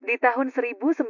Di tahun 1992,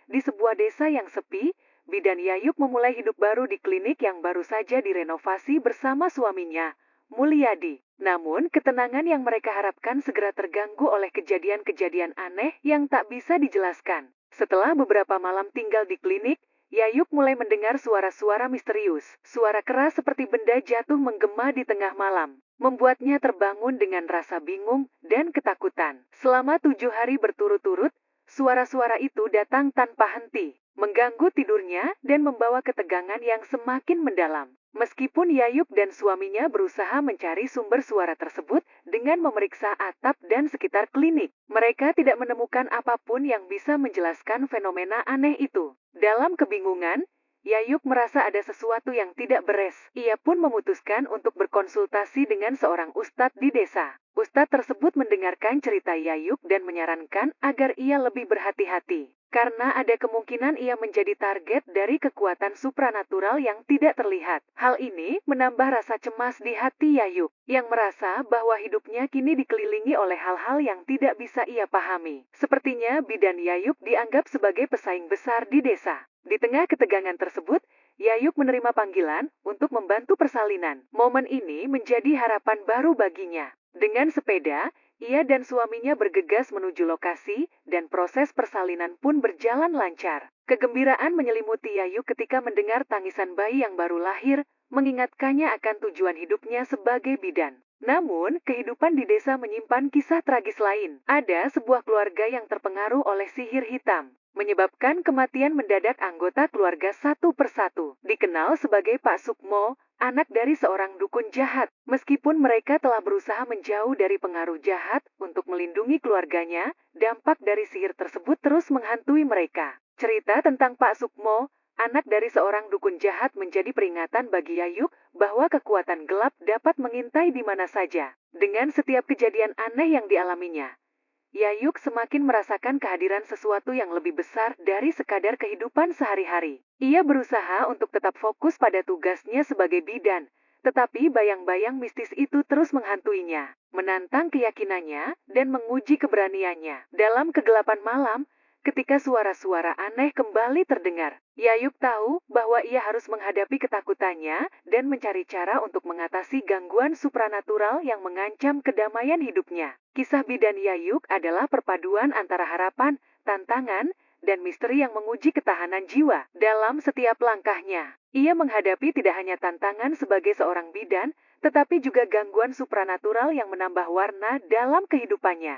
di sebuah desa yang sepi, Bidan Yayuk memulai hidup baru di klinik yang baru saja direnovasi bersama suaminya, Mulyadi. Namun, ketenangan yang mereka harapkan segera terganggu oleh kejadian-kejadian aneh yang tak bisa dijelaskan. Setelah beberapa malam tinggal di klinik, Yayuk mulai mendengar suara-suara misterius. Suara keras seperti benda jatuh menggema di tengah malam, membuatnya terbangun dengan rasa bingung dan ketakutan. Selama 7 hari berturut-turut, suara-suara itu datang tanpa henti, mengganggu tidurnya dan membawa ketegangan yang semakin mendalam. Meskipun Yayuk dan suaminya berusaha mencari sumber suara tersebut dengan memeriksa atap dan sekitar klinik, mereka tidak menemukan apapun yang bisa menjelaskan fenomena aneh itu. Dalam kebingungan, Yayuk merasa ada sesuatu yang tidak beres. Ia pun memutuskan untuk berkonsultasi dengan seorang ustadz di desa. Ustadz tersebut mendengarkan cerita Yayuk dan menyarankan agar ia lebih berhati-hati, karena ada kemungkinan ia menjadi target dari kekuatan supranatural yang tidak terlihat. Hal ini menambah rasa cemas di hati Yayuk, yang merasa bahwa hidupnya kini dikelilingi oleh hal-hal yang tidak bisa ia pahami. Sepertinya bidan Yayuk dianggap sebagai pesaing besar di desa. Di tengah ketegangan tersebut, Yayuk menerima panggilan untuk membantu persalinan. Momen ini menjadi harapan baru baginya. Dengan sepeda, ia dan suaminya bergegas menuju lokasi, dan proses persalinan pun berjalan lancar. Kegembiraan menyelimuti Yayuk ketika mendengar tangisan bayi yang baru lahir, mengingatkannya akan tujuan hidupnya sebagai bidan. Namun, kehidupan di desa menyimpan kisah tragis lain. Ada sebuah keluarga yang terpengaruh oleh sihir hitam, menyebabkan kematian mendadak anggota keluarga satu persatu. Dikenal sebagai Pak Sukmo, anak dari seorang dukun jahat. Meskipun mereka telah berusaha menjauh dari pengaruh jahat untuk melindungi keluarganya, dampak dari sihir tersebut terus menghantui mereka. Cerita tentang Pak Sukmo, anak dari seorang dukun jahat, menjadi peringatan bagi Yayuk bahwa kekuatan gelap dapat mengintai di mana saja. Dengan setiap kejadian aneh yang dialaminya, Yayuk semakin merasakan kehadiran sesuatu yang lebih besar dari sekadar kehidupan sehari-hari. Ia berusaha untuk tetap fokus pada tugasnya sebagai bidan, tetapi bayang-bayang mistis itu terus menghantuinya, menantang keyakinannya dan menguji keberaniannya. Dalam kegelapan malam, ketika suara-suara aneh kembali terdengar, Yayuk tahu bahwa ia harus menghadapi ketakutannya dan mencari cara untuk mengatasi gangguan supranatural yang mengancam kedamaian hidupnya. Kisah bidan Yayuk adalah perpaduan antara harapan, tantangan, dan misteri yang menguji ketahanan jiwa. Dalam setiap langkahnya, ia menghadapi tidak hanya tantangan sebagai seorang bidan, tetapi juga gangguan supranatural yang menambah warna dalam kehidupannya.